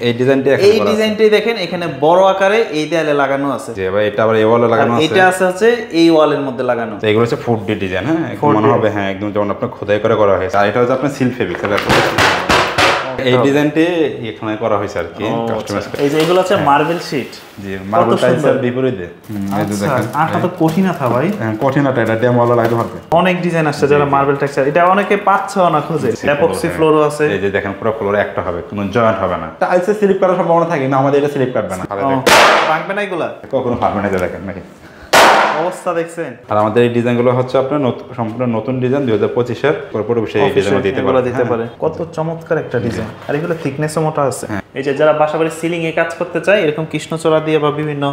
এই ডিজাইনটাই দেখেন এখানে বড় আকারে এই দেয়ালে লাগানো আছে। জি ভাই, এটা আবার এই ওয়ালে লাগানো আছে। এটা আছে এই ওয়ালের মধ্যে লাগানো। এগুলো হচ্ছে 4D ডিজাইন। হ্যাঁ, মনে হবে হ্যাঁ একদম যেমন আপনার খোদাই করে করা হয়েছে। আর এটা হচ্ছে আপনার সিল ফেব্রিক। এই ডিজাইনটি এখানে করা হয়েছে আর কি কাস্টমাইজ। এই যে এগুলো হচ্ছে মার্বেল শীট। জি, মার্বেল টাইলসের বিপরীতে। এই যে দেখেন আটা তো কঠিন না ভাই। হ্যাঁ, কঠিন না, এটা ডেমো ওয়ালা লাগবে হবে। অনেক ডিজাইন আসছে যারা মার্বেল টেক্সচার, এটা অনেকে পাচ্ছে না খুঁজে। এপক্সি ফ্লোরও আছে। এই যে দেখেন পুরো ফ্লোরে একটা হবে, কোনো জয়েন্ট হবে না। টাইলসে স্লিপ করার সম্ভাবনা থাকে না, আমাদের এটা স্লিপ কাটবে না। ভাঙবে না এগুলা, কখনো ভাঙবে না। দেখেন নাকি অবস্থা দেখছেন। আর আমাদের এই ডিজাইনগুলো হচ্ছে আপনার সম্পূর্ণ নতুন ডিজাইন 2025 এর পুরোপুরি সেই ডিজাইন দিতে পারে। কত চমৎকার একটা ডিজাইন। আর এগুলো থিকনেসও মোটা আছে। এই যে যারা বাসাবাড়ি সিলিং এ কাজ করতে চায় এরকম কৃষ্ণচূড়া দিয়ে বা বিভিন্ন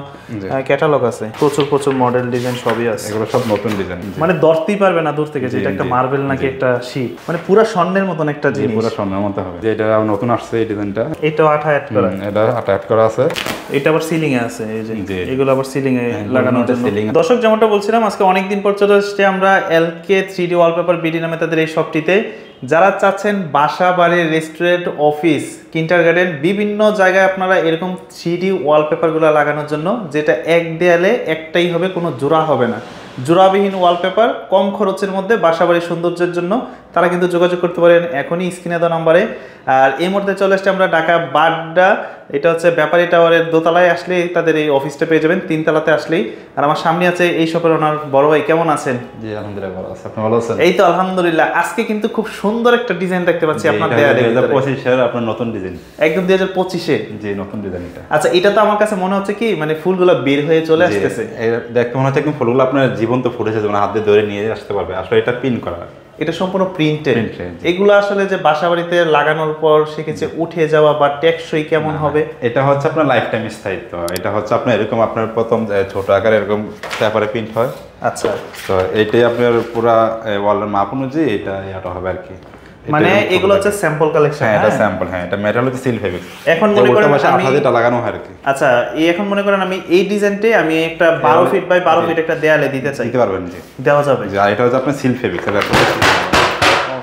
ক্যাটালগ আছে, প্রচুর মডেল ডিজাইন সবই আছে। এগুলো সব নতুন ডিজাইন, মানে ধরতেই পারবে না দূর থেকে যে এটা একটা মার্বেল নাকি একটা শীট, মানে পুরো স্বর্ণের মতন একটা জিনিস। পুরো স্বর্ণের মতো হবে। যে এটা নতুন আসছে এই ডিজাইনটা, এটাও আঠা অ্যাড করা। এটা আঠা অ্যাড করা আছে। এটা আবার সিলিং এ আছে। এই যে এগুলো আবার সিলিং এ লাগানো আছে। দর্শক যেমনটা বলছিলাম, আজকে অনেকদিন পর চলে আসছে আমরা এলকে 3D ওয়ালপেপার বিডি নামে তাদের এই শপটিতে। যারা চাচ্ছেন বাসা বাড়ি রেস্টুরেন্ট অফিস কিন্ডারগার্টেন বিভিন্ন জায়গায় আপনারা এরকম 3D ওয়ালপেপারগুলো লাগানোর জন্য, যেটা এক দেয়ালে একটাই হবে, কোনো জোড়া হবে না, জোড়াবিহীন ওয়ালপেপার কম খরচের মধ্যে বাসাবাড়ির সৌন্দর্যের জন্য তারা কিন্তু যোগাযোগ করতে পারেন এখনই স্ক্রিনে দেওয়া নম্বরে। আর এই মুহূর্তে চলে আসছে আমরা ঢাকা বাড্ডা, এটা হচ্ছে ব্যাপারী টাওয়ারের দোতলায় আসলেই তাদের এই অফিসটা পেয়ে যাবেন, 3 তলাতে আসলেই। আর আমার সামনে আছে এই শপের ওনার বড় ভাই। কেমন আছেন? জি আলহামদুলিল্লাহ ভালো আছি, আপনি ভালো আছেন? এই তো আলহামদুলিল্লাহ। আজকে কিন্তু খুব সুন্দর একটা ডিজাইন দেখতে পাচ্ছি আপনার দেয়ালে। 2025 এর আপনার নতুন ডিজাইন, একদম 2025 এ। জি নতুন ডিজাইন এটা। আচ্ছা, এটা তো আমার কাছে মনে হচ্ছে কি মানে ফুলগুলো বের হয়ে চলে আসতেছে। দেখতে মনে হচ্ছে একদম ফুলগুলো আপনার জীবন্ত ফুটেছে, যেমন হাত দিয়ে ধরে নিয়ে আসতে পারবে। আসলে এটা পিন করা, এটা সম্পূর্ণ প্রিন্টেড। এগুলো আসলে যে বাসাবাড়িতে লাগানোর পর সেক্ষেত্রে উঠে যাওয়া বা টেকসই কেমন হবে? এটা হচ্ছে আপনার লাইফ টাইম স্থায়িত্ব। এটা হচ্ছে আপনার এরকম আপনার প্রথম ছোট আকারে এরকম পেপারে প্রিন্ট হয়। আচ্ছা, তো এইটাই আপনার পুরো ওয়ালের মাপ অনুযায়ী এটা হবে আর কি। মানে এগুলো হচ্ছে স্যাম্পল কালেকশন। হ্যাঁ, এটা স্যাম্পল। হ্যাঁ, এটা মেটাল হচ্ছে সিল ফেব্রিক। এখন মনে করেন আমি এটা লাগানো হয় আর কি। আচ্ছা, এখন মনে করেন আমি এই ডিজাইনটাই আমি একটা 12 ফিট বাই 12 ফিট একটা দেয়ালে দিতে চাই। দিতে পারবেন? জি দেওয়া যাবে। আর এটা হচ্ছে আপনার সিল ফেব্রিক। এটা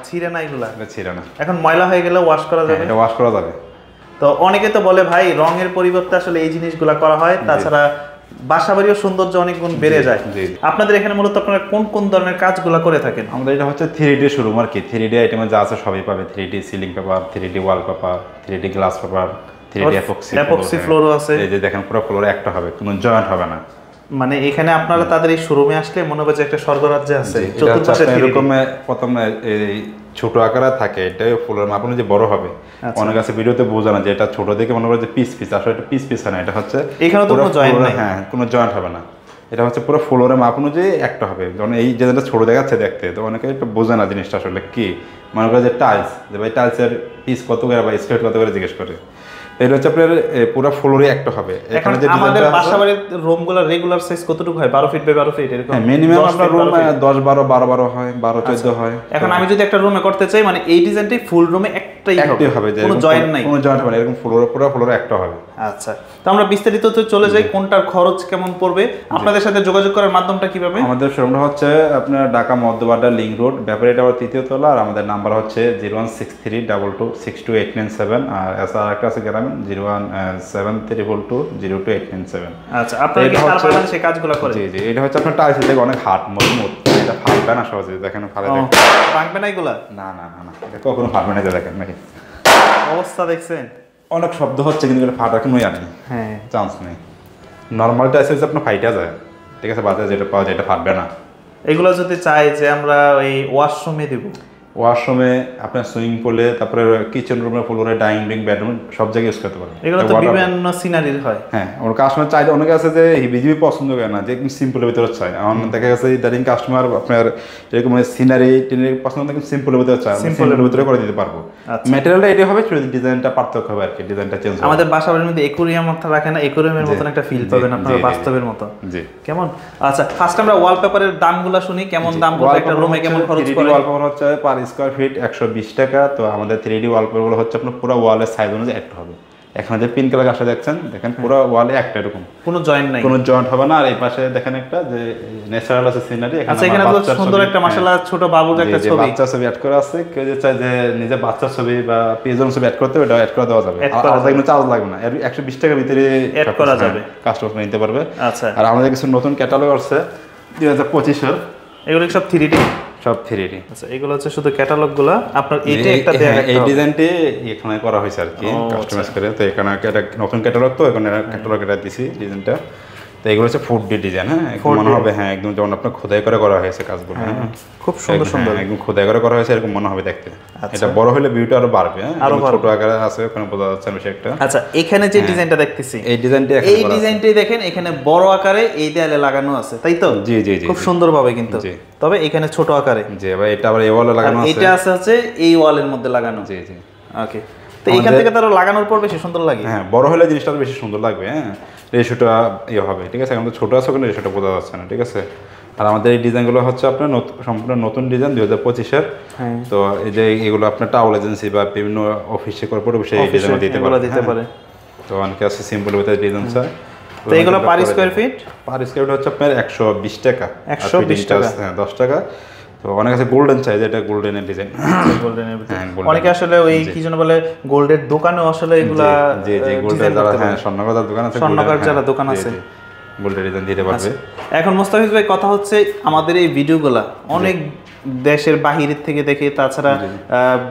ছিঁড়ে না, এগুলা এটা ছিঁড়ে না। এখন ময়লা হয়ে গেলে ওয়াশ করা যাবে। এটা ওয়াশ করা যাবে। তো অনেকে তো বলে ভাই রঙের পরিবর্তে আসলে এই জিনিসগুলা করা হয়, তাছাড়া বাসাবাড়ির সৌন্দর্য অনেক গুণ বেড়ে যায়। আপনাদের এখানে মূলত আপনারা কোন ধরনের কাজগুলো করে থাকেন? আমাদের এটা হচ্ছে 3D শোরুম আর কি। 3D আইটেমে যা আছে সবই পাবে। 3D ceiling paper, 3D wall paper, 3D glass paper, 3D epoxy ফ্লোরও আছে। এই যে দেখেন পুরো ফ্লোরে একটা হবে, কোনো জয়েন্ট হবে না। মানে এখানে আপনারা তাদের এই শোরুমে আসলে মনে হবে যে একটা স্বর্গরাজ্যে আছে। চতুর্পাশে এরকম প্রথমে এই ছোট আকারে থাকে, এটা ফুলের মাপ অনুযায়ী বড় হবে। অনেক আছে ভিডিওতে বোঝা না যে এটা ছোট দেখে মনে করে যে পিস আসলে এটা পিস হয় না। এটা হচ্ছে এখানে তো কোনো জয়েন্ট নাই। হ্যাঁ, কোনো জয়েন্ট হবে না। এটা হচ্ছে পুরো ফ্লোরের মাপ অনুযায়ী একটা হবে। যেমন এই যেটা ছোট দেখাচ্ছে দেখতে, তো অনেকে একটু বোঝে না জিনিসটা আসলে কি। মনে করে যে টাইলস, যে ভাই টাইলসের পিস কত করে বা স্কোয়ার কত করে জিজ্ঞেস করে। এটা হচ্ছে আপনার পুরো ফ্লোরে একটা হবে। এখানে যে আমাদের বাসাবাড়ির রুমগুলো রেগুলার সাইজ কতটুকু হয়? 12 ফিট বাই 12 ফিট এরকম। হ্যাঁ, মিনিমাম আপনার রুম 10 12 12 হয়, 12 14 হয়। এখন আমি যদি একটা রুমে করতে চাই, মানে এই ডিজাইনটাই ফুল রুমে একটাই হবে, কোনো জয়েন্ট নাই, কোনো জয়েন্ট হবে না, এরকম ফ্লোরে পুরো ফ্লোরে একটা হবে। আচ্ছা, তো আমরা বিস্তারিত তো চলে যাই, কোনটার খরচ কেমন পড়বে, আপনাদের সাথে যোগাযোগ করার মাধ্যমটা কিভাবে? আমাদের শোরুমটা হচ্ছে আপনার ঢাকা মধ্যবাড্ডা লিংক রোড, ব্যাপারী টাওয়ার 3য় তলা। আর আমাদের নাম্বার হচ্ছে 01632262897। আর এছাড়া একটা আছে গ্রামীণ 01732202897। আচ্ছা, আপনারা কি সারা বাংলাদেশে কাজগুলো করেন? জি, এটা হচ্ছে আপনার টাইলস থেকে অনেক হার্ড মজবুত, এটা ফাটবে না সহজে। দেখেন ফাটে ভাঙবে না এগুলা? না, এটা কখনো ফাটবে না। দেখেন নাকি অবস্থা দেখছেন। অনেক শব্দ হচ্ছে কিন্তু এটা ফাটার কোনো নেই। হ্যাঁ, চান্স নেই। নর্মাল টাইলস হচ্ছে আপনার ফাইটা যায়, ঠিক আছে, বাজারে যেটা পাওয়া যায় এটা ফাটবে না। এগুলো যদি চাই যে আমরা ওই ওয়াশরুমে দিব, ওয়াশরুমে আপনার সুইমিং পুলে, তারপরে কিচেন রুমে, ফ্লোরে, ডাইনিং রুম, বেডরুম সব জায়গায় ইউজ করতে পারেন। এগুলো তো বিভিন্ন সিনারির হয়। হ্যাঁ, ওর কাস্টমার চাইলে অনেকে আছে যে হিবিজিবি পছন্দ করে না, যে একদম সিম্পলের ভিতরে চাই। আমার দেখা গেছে ইদানিং কাস্টমার আপনার এরকম সিনারি টিনারি পছন্দ করে, সিম্পলের ভিতরে চাই, সিম্পলের ভিতরে করে দিতে পারবো। ম্যাটেরিয়ালটা এটাই হবে, শুধু ডিজাইনটা পার্থক্য হবে আর কি, ডিজাইনটা চেঞ্জ হবে। আমাদের বাসাবাড়ির মধ্যে একুরিয়াম মাথা রাখে না, একুরিয়ামের মতন একটা ফিল পাবেন আপনারা বাস্তবের মতো। জি, কেমন? আচ্ছা, ফার্স্ট আমরা ওয়ালপেপারের দামগুলো শুনি, কেমন দাম পড়বে একটা রুমে, কেমন খরচ পড়ে? ওয়ালপেপার হচ্ছে পার স্কয়ার ফিট 120 টাকা। তো আমাদের 3D ওয়ালপেপারগুলো হচ্ছে আপনার পুরো ওয়ালের সাইজ অনুযায়ী একটা হবে। এখানে যে পিন কালার গাছটা দেখছেন, দেখেন পুরো ওয়ালে একটা এরকম কোনো জয়েন্ট নাই, কোনো জয়েন্ট হবে না। আর এই পাশে দেখেন একটা যে ন্যাচারাল আছে সিনারি, এখানে তো সুন্দর একটা মাশাআল্লাহ ছোট বাবুর একটা ছবি, বাচ্চা ছবি অ্যাড করা আছে। কেউ যে চায় যে নিজে বাচ্চার ছবি বা প্রিয়জন ছবি অ্যাড করতে, ওটা অ্যাড করে দেওয়া যাবে, আর কোনো চার্জ লাগবে না। 120 টাকার ভিতরে অ্যাড করা যাবে, কাস্টমার নিতে পারবে। আচ্ছা, আর আমাদের কিছু নতুন ক্যাটালগ আছে 2025 এর, এগুলো সব 3D, সব 3D। আচ্ছা, এগুলো হচ্ছে শুধু ক্যাটালগগুলো। আপনার এইটা একটা দেয়া, এই ডিজাইনটি এখানে করা হয়েছে আর কি কাস্টমাইজ করে। তো এখানে একটা নতুন ক্যাটালগ, তো এখানে ক্যাটালগ এটা দিছি ডিজাইনটা। তো এগুলো হচ্ছে 4D ডিজাইন, হ্যাঁ মনে হবে হ্যাঁ একদম যেমন আপনার খোদাই করে করা হয়েছে কাজগুলো, হ্যাঁ খুব সুন্দর সুন্দর একদম খোদাই করে করা হয়েছে, এরকম মনে হবে দেখতে। এটা বড় হলে ভিউটা আরো বাড়বে, হ্যাঁ ছোট আকারে আছে ওখানে বোঝা যাচ্ছে বেশি একটা। আচ্ছা, এখানে যে ডিজাইনটা দেখতেছি, এই ডিজাইনটাই দেখেন, এখানে বড় আকারে এই দেয়ালে লাগানো আছে, তাই তো? জি জি জি, খুব সুন্দরভাবে কিন্তু, তবে এখানে ছোট আকারে। জি ভাই, এটা আবার এই ওয়ালে লাগানো আছে, এটা আছে হচ্ছে এই ওয়ালের মধ্যে লাগানো। জি জি, ওকে। তো এখান থেকে তার লাগানোর পর বেশি সুন্দর লাগে, হ্যাঁ বড় হলে জিনিসটা আরো বেশি সুন্দর লাগবে, হ্যাঁ রেশিওটা হবে, ঠিক আছে? এখন তো ছোট আছে ওখানে রেশিওটা বোঝা যাচ্ছে না, ঠিক আছে? আর আমাদের এই ডিজাইনগুলো হচ্ছে আপনার সম্পূর্ণ নতুন ডিজাইন 2025 এর। তো এই যে এগুলো আপনার ট্রাভেল এজেন্সি বা বিভিন্ন অফিসে কর্পোরেট অফিসে এই ডিজাইন দিতে পারে। তো অনেকে আছে সিম্পল ভিতরে ডিজাইন চায়। তো এগুলো পার স্কয়ার ফিট হচ্ছে আপনার 120 টাকা, 120 টাকা, হ্যাঁ 10 টাকা। তো অনেক আছে গোল্ডেন চাই, যেটা গোল্ডেনের ডিজাইন, গোল্ডেনের ভিতরে অনেকে আসলে ওই কি যেন বলে গোল্ডের দোকানেও আসলে এগুলা, জি জি, গোল্ডের যারা, হ্যাঁ স্বর্ণকার দোকান আছে, স্বর্ণকার যারা দোকান আছে গোল্ডের ডিজাইন দিতে পারবে। এখন মোস্তাফিজ ভাই, কথা হচ্ছে আমাদের এই ভিডিওগুলা অনেক দেশের বাহিরের থেকে দেখে, তাছাড়া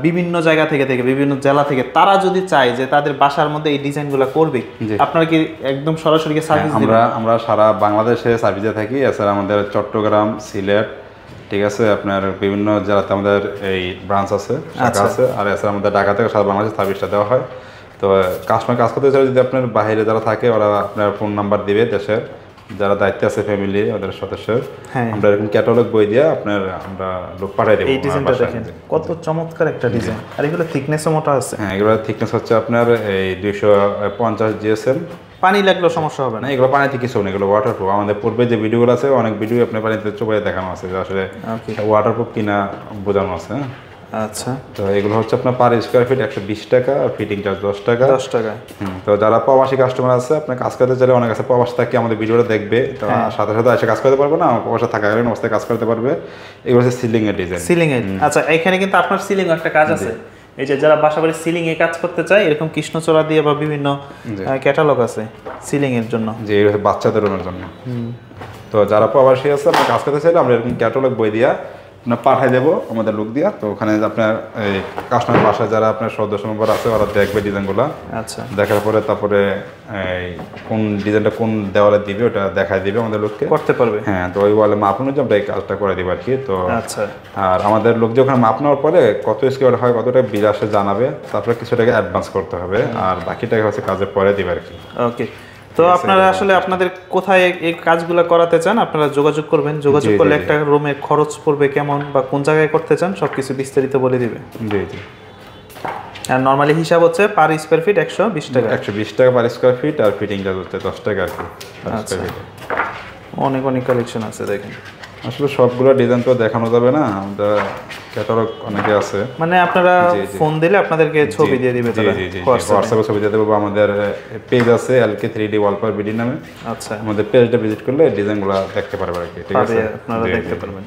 বিভিন্ন জায়গা থেকে বিভিন্ন জেলা থেকে, তারা যদি চায় যে তাদের বাসার মধ্যে এই ডিজাইনগুলো করবে, আপনারা কি একদম সরাসরি সার্ভিস দিবেন? আমরা সারা বাংলাদেশে সার্ভিসে থাকি। এছাড়া আমাদের চট্টগ্রাম, সিলেট, ঠিক আছে, আপনার বিভিন্ন জেলাতে আমাদের এই ব্রাঞ্চ আছে, শাখা আছে। আর এছাড়া আমাদের ঢাকা থেকে সারা বাংলাদেশে সার্ভিসটা দেওয়া হয়। তো কাস্টমার কাজ করতে চাই, যদি আপনার বাইরে যারা থাকে ওরা আপনার ফোন নাম্বার দিবে, দেশের যারা দায়িত্বে আছে ফ্যামিলি ওদের সদস্যের, আমরা এরকম ক্যাটালগ বই দিয়ে আপনার আমরা লোক পাঠিয়ে দেবো। এই ডিজাইনটা দেখেন কত চমৎকার একটা ডিজাইন, আর এগুলো থিকনেসও মোটা আছে। হ্যাঁ, এগুলোর থিকনেস হচ্ছে আপনার এই 250 জিএসএম। পানি লাগলেও সমস্যা হবে না, এগুলো পানিতে কিছু না, এগুলো ওয়াটারপ্রুফ। আমাদের পূর্বে যে ভিডিওগুলো আছে অনেক ভিডিও আপনার পানিতে চোপে দেখানো আছে যে আসলে ওয়াটারপ্রুফ কিনা বোঝানো আছে। আচ্ছা, তো এগুলো হচ্ছে আপনার পার স্কোয়ার ফিট 120 টাকা, আর ফিটিং চার্জ 10 টাকা। তো যারা প্রবাসী কাস্টমার আছে, আপনার কাজ করতে চাইলে, অনেক আছে প্রবাস থাকে আমাদের ভিডিওটা দেখবে, তো সাথে সাথে এসে কাজ করতে পারবে না, প্রবাসে থাকাকালীন অবস্থায় কাজ করতে পারবে। এগুলো হচ্ছে সিলিং এর ডিজাইন, সিলিং এর। আচ্ছা, এখানে কিন্তু আপনার সিলিং একটা কাজ আছে, এই যে যারা বাসাবাড়ি সিলিং এ কাজ করতে চায়, এরকম কৃষ্ণচূড়া দিয়ে বা বিভিন্ন ক্যাটালগ আছে সিলিং এর জন্য, যে বাচ্চাদের জন্য। তো যারা প্রবাসী আছে, আপনার কাজ করতে চাইলে আমরা এরকম ক্যাটালগ বই দিয়া আপনার পাঠিয়ে দেবো আমাদের লোক দিয়া। তো ওখানে আপনার এই কাস্টমার বাসায় যারা আপনার সদস্য মেম্বার আছে ওরা দেখবে ডিজাইনগুলো। আচ্ছা, দেখার পরে তারপরে এই কোন ডিজাইনটা কোন দেওয়ালে দিবে ওটা দেখাই দিবে আমাদের লোককে, করতে পারবে। হ্যাঁ, তো ওই ওয়ালে মাপ অনুযায়ী আমরা এই কাজটা করে দিব আর কি। তো আচ্ছা, আর আমাদের লোক যখন মাপ নেওয়ার পরে কত স্কোয়ার হয়, কতটা বিল আসে জানাবে, তারপরে কিছু টাকা অ্যাডভান্স করতে হবে, আর বাকি টাকা হচ্ছে কাজের পরে দিবে আর কি। ওকে। তো আপনারা আসলে আপনাদের কোথায় এই কাজগুলো করাতে চান, আপনারা যোগাযোগ করবেন। যোগাযোগ করলে একটা রুমের খরচ পড়বে কেমন বা কোন জায়গায় করতে চান সবকিছু বিস্তারিত বলে দিবে। জি জি। আর নরমালি হিসাব হচ্ছে পার স্কয়ার ফিট 120 টাকা, 120 টাকা পার স্কয়ার ফিট, আর ফিটিং চার্জ হচ্ছে 10 টাকা আর কি। আচ্ছা, অনেক অনেক কালেকশন আছে দেখেন। আসলে সবগুলো ডিজাইন তো দেখানো যাবে না, আমরা ক্যাটালগ অনেকে আছে, মানে আপনারা ফোন দিলে আপনাদেরকে ছবি দিয়ে দিবে তারা, হোয়াটসঅ্যাপে ছবি দিয়ে দেবো, বা আমাদের পেজ আছে LK 3D ওয়ালপেপার বিডি নামে। আচ্ছা, আমাদের পেজটা ভিজিট করলে ডিজাইনগুলো দেখতে পারবে আর কি, ঠিক আছে? আপনারা দেখতে পারবেন।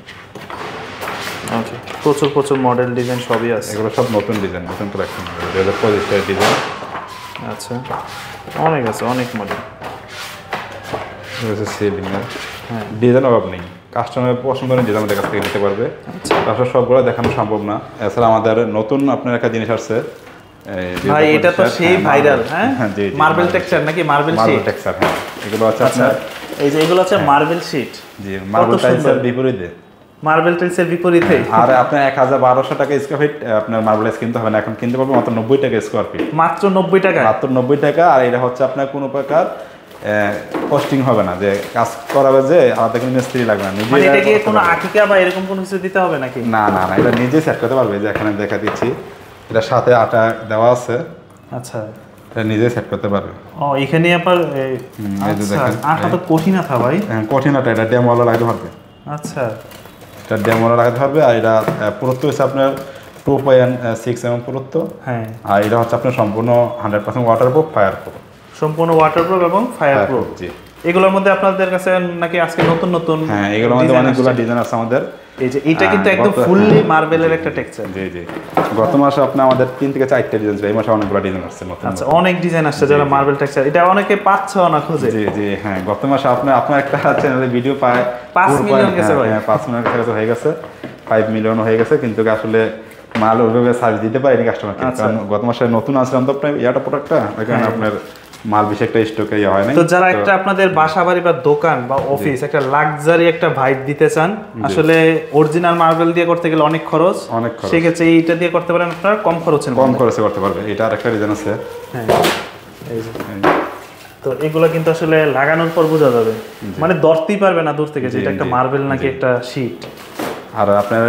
ওকে, প্রচুর প্রচুর মডেল ডিজাইন সবই আছে, এগুলো সব নতুন ডিজাইন, নতুন কালেকশন 2025 এর ডিজাইন। আচ্ছা, অনেক আছে, অনেক মডেল আছে। সিলিং এর ডিজাইন অভাব নেই, কাস্টমারের পছন্দ অনুযায়ী ডিজাইন আমাদের কাছ থেকে নিতে পারবে। তাছাড়া সবগুলো দেখানো সম্ভব না। এছাড়া আমাদের নতুন আপনার একটা জিনিস আসছে ভাই, এটা তো সেই ভাইরাল, হ্যাঁ মার্বেল টেক্সচার নাকি মার্বেল শীট? মার্বেল টেক্সচার, হ্যাঁ এগুলো আছে আপনার, এই যে এগুলো আছে মার্বেল শীট। জি, মার্বেল টাইলসের বিপরীতে, মার্বেল টাইলসের বিপরীতে। আর আপনার 1200 টাকা স্কয়ার ফিট আপনার মার্বেল কিনতে হবে না, এখন কিনতে পারবে মাত্র 90 টাকা স্কয়ার ফিট, মাত্র 90 টাকা, মাত্র 90 টাকা। আর এটা হচ্ছে আপনার কোনো প্রকার কস্টিং হবে না, যে কাজ করাবে যে আলাদা কোনো মিস্ত্রি লাগবে না, নিজে। মানে এটা কি কোনো আকিকা বা এরকম কোনো কিছু দিতে হবে নাকি? না না না, এটা নিজে সেট করতে পারবে, যে এখানে দেখা দিচ্ছি এটা সাথে আটা দেওয়া আছে। আচ্ছা, এটা নিজে সেট করতে পারবে। ও, এখানে আপনার আটা তো কঠিন আটা ভাই। হ্যাঁ, কঠিন আটা, এটা ডেমোলা লাগাতে পারবে। আচ্ছা, এটা ডেমোলা লাগাতে পারবে। আর এটা পুরো তো হচ্ছে আপনার 2.6 mm পুরুত্ব। হ্যাঁ, আর এটা হচ্ছে আপনার সম্পূর্ণ 100% ওয়াটারপ্রুফ, ফায়ারপ্রুফ। সম্পূর্ণ ওয়াটারপ্রুফ এবং ফায়ারপ্রুফ। জি। এগুলোর মধ্যে আপনাদের কাছে নাকি আজকে নতুন নতুন? হ্যাঁ, এগুলোর মধ্যে অনেকগুলো ডিজাইন আছে আমাদের। এই যে এটা কিন্তু একদম ফুললি মার্বেলের একটা টেক্সচার। জি জি। গত মাসে আপনি আমাদের 3 থেকে 4টা ডিজাইন ছিল, এই মাসে অনেকগুলো ডিজাইন আসছে নতুন। আচ্ছা, অনেক ডিজাইন আসছে যারা মার্বেল টেক্সচার, এটা অনেকে পাচ্ছে না খুঁজে। জি জি। হ্যাঁ, গত মাসে আপনার একটা চ্যানেলে ভিডিও পায় 5 মিলিয়ন গেছে ভাই। হ্যাঁ, 5 মিলিয়ন কাছে হয়ে গেছে, 5 মিলিয়ন হয়ে গেছে, কিন্তু আসলে মাল ওইভাবে সার্ভিস দিতে পারেনি কাস্টমারকে। কারণ গত মাসে নতুন আসলাম তো আপনার ইয়াটা প্রোডাক্টটা, ওইখানে আপনার মাল বেশি একটা স্টকে হয় না। তো যারা একটা আপনাদের বাসা বাড়ি বা দোকান বা অফিস একটা লাক্সারি একটা ভাইব দিতে চান, আসলে অরিজিনাল মার্বেল দিয়ে করতে গেলে অনেক খরচ, সেক্ষেত্রে এইটা দিয়ে করতে পারেন আপনারা কম খরচে করতে পারবে। এটা আরেকটা ডিজাইন আছে। হ্যাঁ, এই যে তো এগুলো কিন্তু আসলে লাগানোর পর বোঝা যাবে, মানে ধরতেই পারবে না দূর থেকে যে এটা একটা মার্বেল নাকি একটা শীট। আর আপনার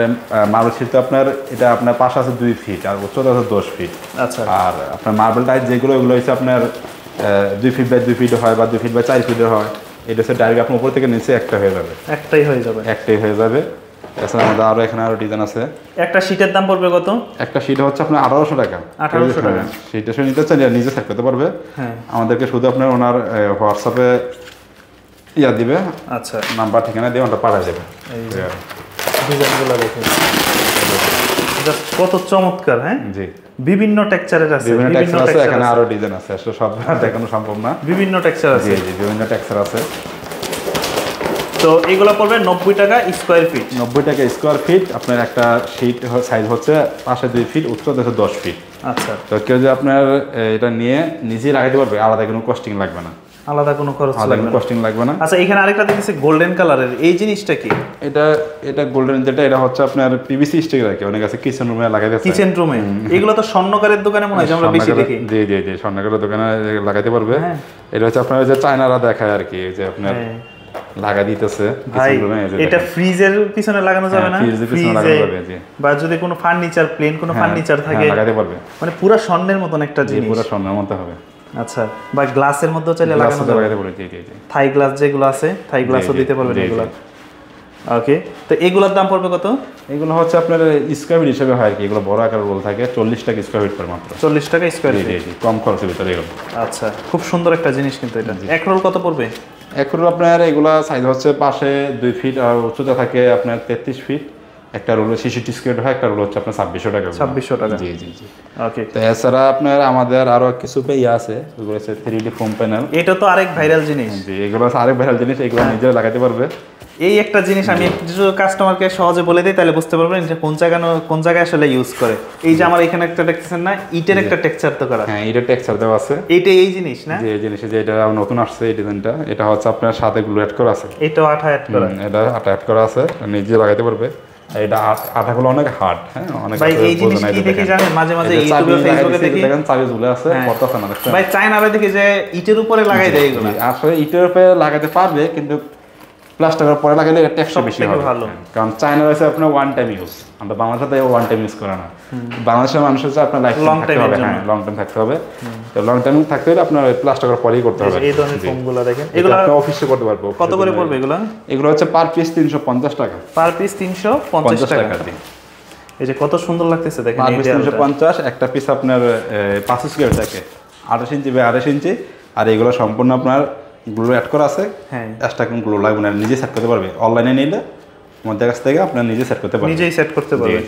মার্বেল শীট তো আপনার এটা আপনার পাশে আছে 2 ফিট আর উচ্চতা আছে 10 ফিট। আচ্ছা। আর আপনার মার্বেল টাইপ যেগুলো এগুলো হচ্ছে আপনার 2 ফিট বাই 2 ফিট হয় বা 2 ফিট বাই 4 ফিটের হয়। এটা হচ্ছে ডাইরেক্ট আপনার উপর থেকে নিচে একটাই হয়ে যাবে। এছাড়া আমাদের আরো এখানে আরো ডিজাইন আছে। একটা শীটের দাম পড়বে কত? একটা শীট হচ্ছে আপনার 1800 টাকা। 1800 টাকা। শীটে সে নিতে চান নিজে সেট করতে পারবে। হ্যাঁ, আমাদেরকে শুধু আপনার ওনার হোয়াটসঅ্যাপে দিবে। আচ্ছা, নাম্বার ঠিকানা দিয়ে ওটা পাঠিয়ে দেবে। ডিজাইনগুলো দেখুন কত চমৎকার। হ্যাঁ জি, বিভিন্ন টেক্সচারের আছে, এখানে আরো ডিজাইন আছে, আসলে সব দেখানো সম্ভব না। বিভিন্ন টেক্সচার আছে। জি জি, বিভিন্ন টেক্সচার আছে। তো এগুলো পড়বে 90 টাকা স্কয়ার ফিট। 90 টাকা স্কয়ার ফিট। আপনার একটা শীট সাইজ হচ্ছে পাশে 2 ফিট, উচ্চতা 10 ফিট। আচ্ছা। তো কেউ যে আপনার এটা নিয়ে নিজেই লাগাইতে পারবে, আলাদা কোনো কস্টিং লাগবে না। আলাদা কোনো খরচ লাগবে না। আচ্ছা, এখানে আরেকটা দেখতেছি গোল্ডেন কালারের, এই জিনিসটা কি? এটা গোল্ডেন, যেটা এটা হচ্ছে আপনার পিভিসি স্টিক রাখে, অনেক আছে কিচেন রুমে লাগাইতে। কিচেন রুমে এগুলো তো স্বর্ণকারের দোকানে মনে হয় আমরা বেশি দেখি। জি জি জি, স্বর্ণকারের দোকানে লাগাইতে পারবে। এটা হচ্ছে আপনার যে চায়নারা দেখায় আর কি, যে আপনার লাগা দিতেছে কিচেন রুমে। এটা ফ্রিজের পিছনে লাগানো যাবে না? ফ্রিজের পিছনে লাগানো যাবে। জি। বা যদি কোনো ফার্নিচার, প্লেন কোনো ফার্নিচার থাকে লাগাইতে পারবে। মানে পুরো স্বর্ণের মতন একটা জিনিস। পুরো স্বর্ণের মতো হবে। আচ্ছা, বা গ্লাসের মধ্যেও চাইলে লাগানো যাবে। জি জি জি। থাই গ্লাস যেগুলো আছে, থাই গ্লাসও দিতে পারবেন এগুলো। ওকে, তো এগুলোর দাম পড়বে কত? এগুলো হচ্ছে আপনার স্কয়ার ফিট হিসেবে হয় আর কি, এগুলো বড় আকার রোল থাকে। 40 টাকা স্কয়ার ফিট পড়ে মাত্র। 40 টাকা স্কয়ার ফিট। জি জি, কম খরচের ভিতরে এগুলো। আচ্ছা, খুব সুন্দর একটা জিনিস কিন্তু এটা। এক রোল কত পড়বে? এক রোল আপনার এগুলা সাইজ হচ্ছে পাশে 2 ফিট আর উচ্চতা থাকে আপনার 33 ফিট। একটা রোল 66 স্কয়ার হয়, একটা রোল হচ্ছে আপনার 2600 টাকা। 2600 টাকা। জি জি জি। ওকে। তো এছাড়া আপনার আমাদের আরো কিছু আছে, এগুলো হচ্ছে 3D ফোম প্যানেল। এটা তো আরেক ভাইরাল জিনিস। জি, এগুলো হচ্ছে আরেক ভাইরাল জিনিস, এগুলো নিজে লাগাতে পারবে। এই একটা জিনিস আমি কিছু কাস্টমারকে সহজে বলে দিই, তাহলে বুঝতে পারবেন যে কোন জায়গায় আসলে ইউজ করে। এই যে আমার এখানে একটা দেখতেছেন না, ইটের একটা টেক্সচার তো করা। হ্যাঁ, ইটের টেক্সচার দেওয়া আছে। এইটা এই জিনিস না? যে এই জিনিস, যে এটা নতুন আসছে এই ডিজাইনটা, এটা হচ্ছে আপনার সাথে গ্লু অ্যাড করা আছে। এটাও আঠা অ্যাড করা। এটা আঠা অ্যাড করা আছে, নিজে লাগাতে পারবে। এটা আঠাগুলো অনেক হার্ড। হ্যাঁ, অনেক। ভাই এই জিনিস কি দেখি জানেন, মাঝে মাঝে ইউটিউবে ফেসবুকে দেখি, দেখেন চাবি ঝুলে আছে, পড়তাছে না। ভাই চায়নারা দেখি যে ইটের উপরে লাগাই দেয় এগুলো। আসলে ইটের উপরে লাগাতে পারবে, কিন্তু প্লাস্টারের পরে লাগালে টেক্সচার বেশি হবে। কারণ চায়না হচ্ছে আপনার ওয়ান টাইম ইউজ, আমরা বাংলাদেশে ওয়ান টাইম ইউজ করে না। বাংলাদেশের মানুষ হচ্ছে আপনার লাইফ টাইম থাকতে হবে। হ্যাঁ, লং টাইম থাকতে হবে। তো লং টাইম থাকতে হলে আপনার প্লাস্টারের পরেই করতে হবে। এই ধরনের ফোমগুলো দেখেন, এগুলো আপনি অফিসে করতে পারবো। কত করে পড়বে এগুলো? এগুলো হচ্ছে পার পিস 350 টাকা। পার পিস 350 টাকা। এই যে কত সুন্দর লাগতেছে দেখেন, পার পিস 350। একটা পিস আপনার 5 স্কয়ার থাকে, 28 ইঞ্চি বাই 28 ইঞ্চি। আর এগুলো সম্পূর্ণ আপনার গ্লু অ্যাড করা আছে। হ্যাঁ, এক্সট্রা কোনো গ্লু লাগবে না, নিজে সেট করতে পারবে। অনলাইনে নিলে আমাদের কাছ থেকে আপনার নিজে সেট করতে পারবে, নিজেই সেট করতে পারবে।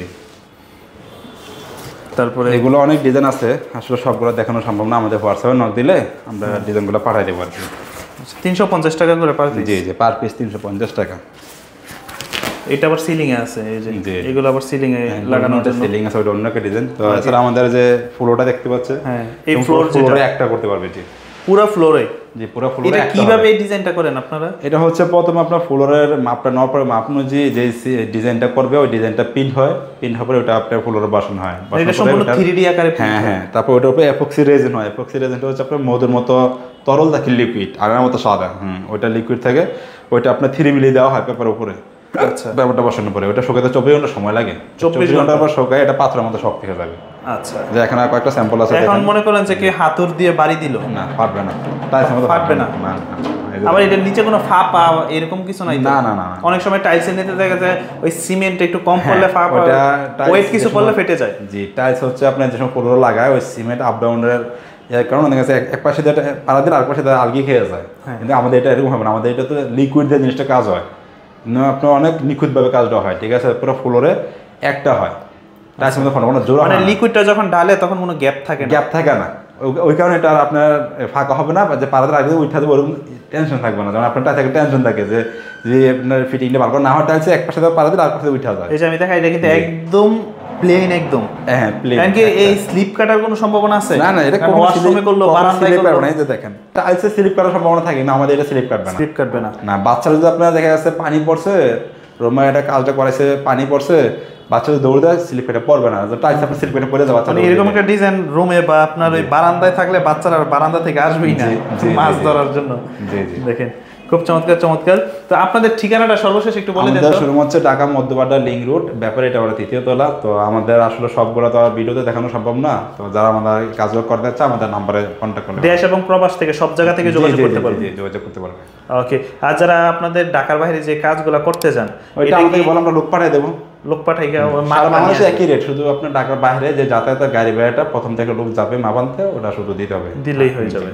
তারপরে এগুলো অনেক ডিজাইন আছে, আসলে সবগুলো দেখানো সম্ভব না। আমাদের হোয়াটসঅ্যাপে নক দিলে আমরা ডিজাইনগুলো পাঠিয়ে দেবো আর কি। 350 টাকা করে পার পিস। জি জি, পার পিস 350 টাকা। এটা আবার সিলিং এ আছে, এই যে এগুলো আবার সিলিং এ লাগানোর জন্য। সিলিং আছে, ওটা অন্য একটা ডিজাইন। তো এছাড়া আমাদের যে ফ্লোরটা দেখতে পাচ্ছে, হ্যাঁ, এই ফ্লোরে একটা করতে পারবে। জি, পুরো ফ্লোরে। জি, পুরো ফ্লোরে। এটা কিভাবে এই ডিজাইনটা করেন আপনারা? এটা হচ্ছে প্রথমে আপনার ফ্লোরের মাপটা নেওয়ার পরে মাপ অনুযায়ী যে ডিজাইনটা করবে, ওই ডিজাইনটা প্রিন্ট হয়। প্রিন্ট হওয়ার পরে ওটা আপনার ফ্লোরে বসানো হয়। এটা সম্পূর্ণ 3D আকারে। হ্যাঁ হ্যাঁ। তারপর ওটার উপরে এপক্সি রেজিন হয়। এপক্সি রেজিনটা হচ্ছে আপনার মধুর মতো তরল থাকে, লিকুইড, আগার মতো সাদা। ওইটা লিকুইড থাকে, ওইটা আপনার 3 মিলি দেওয়া হয় পেপারের উপরে। আচ্ছা, পেপারটা বসানোর পরে ওটা শুকাতে 24 ঘন্টা সময় লাগে। 24 ঘন্টার পর শুকায় এটা পাথরের মতো শক্ত হয়ে যাবে। আচ্ছা, যে এখানে আর কয়েকটা স্যাম্পল আছে। এখন মনে করেন যে কি হাতুড় দিয়ে বাড়ি দিল, না পারবে না, টাইলসের মধ্যে ফাটবে না। না। আবার এটার নিচে কোনো ফাঁপা এরকম কিছু নাই? না না না। অনেক সময় টাইলসের নিচে দেখা যায় ওই সিমেন্ট একটু কম পড়লে ফাঁপা, ওয়েট কিছু পড়লে ফেটে যায়। জি, টাইলস হচ্ছে আপনার যে সময় ফ্লোর লাগায় ওই সিমেন্ট আপ ডাউনের কারণ অনেক আছে এক পাশে যেটা পাড়া দিলে আরেক পাশে আলগি খেয়ে যায়, কিন্তু আমাদের এটা এরকম হবে না, আমাদের এটা তো লিকুইড দিয়ে জিনিসটা কাজ হয়, আপনার অনেক নিখুঁতভাবে কাজটা হয়, ঠিক আছে, পুরো ফ্লোরে একটা হয়, টাইলসের মধ্যে কোনো জোড়া মানে লিকুইডটা যখন ঢালে তখন কোনো গ্যাপ থাকে না, গ্যাপ থাকে না, ওই কারণে এটা আর আপনার ফাঁকা হবে না, যে পাড়াদের আগে উঠা দেবো ওরকম টেনশন থাকবে না, যেমন আপনার টাইলসে টেনশন থাকে যে আপনার ফিটিংটা ভালো করে না হয়, টাইলসে এক পাশে পাড়া দিলে আর পাশে উঠা যায়। এই যে আমি দেখাই, এটা কিন্তু একদম প্লেন, একদম হ্যাঁ প্লেন। এমনকি এই স্লিপ কাটার কোনো সম্ভাবনা আছে? না না, এটা কোনো ওয়াশরুমে করলো, বারান্দায় করলো, এই যে দেখেন টাইলসে স্লিপ কাটার সম্ভাবনা থাকে না, আমাদের এটা স্লিপ কাটবে না। স্লিপ কাটবে না। না, বাচ্চারা যদি আপনার দেখা যাচ্ছে পানি পড়ছে, রোমা এটা কাজটা করাইছে, পানি পড়ছে, বাচ্চাদের দৌড় দেয়, স্লিপ কেটে পড়বে না, টাইলস আপনার স্লিপ কেটে পড়ে যাবে। মানে এরকম একটা ডিজাইন রুমে বা আপনার ওই বারান্দায় থাকলে বাচ্চারা বারান্দা থেকে আসবেই না মাছ ধরার জন্য। জি জি, দেখেন খুব চমৎকার চমৎকার। তো আপনাদের ঠিকানাটা সর্বশেষ একটু বলে দেন। আমাদের শুরু হচ্ছে ঢাকা মধ্যবাড্ডা লিংক রোড, ব্যাপারে এটা আমরা 3য় তলা। তো আমাদের আসলে সবগুলো তো ভিডিওতে দেখানো সম্ভব না, তো যারা আমাদের কাজও করতে চাচ্ছে আমাদের নাম্বারে কন্ট্যাক্ট করলে, দেশ এবং প্রবাস থেকে সব জায়গা থেকে যোগাযোগ করতে পারবে। যোগাযোগ করতে পারবে। ওকে, আর যারা আপনাদের ঢাকার বাইরে যে কাজগুলো করতে চান, ওইটা আমাদের বলে আমরা লোক পাঠিয়ে দেবো, লোক পাঠাই বাংলাদেশে একই রেট, শুধু আপনার ঢাকার বাইরে যে যাতায়াতের গাড়ি ভাড়াটা প্রথম থেকে লোক যাবে মাপান্তে, ওটা শুধু দিতে হবে, দিলেই হয়ে যাবে।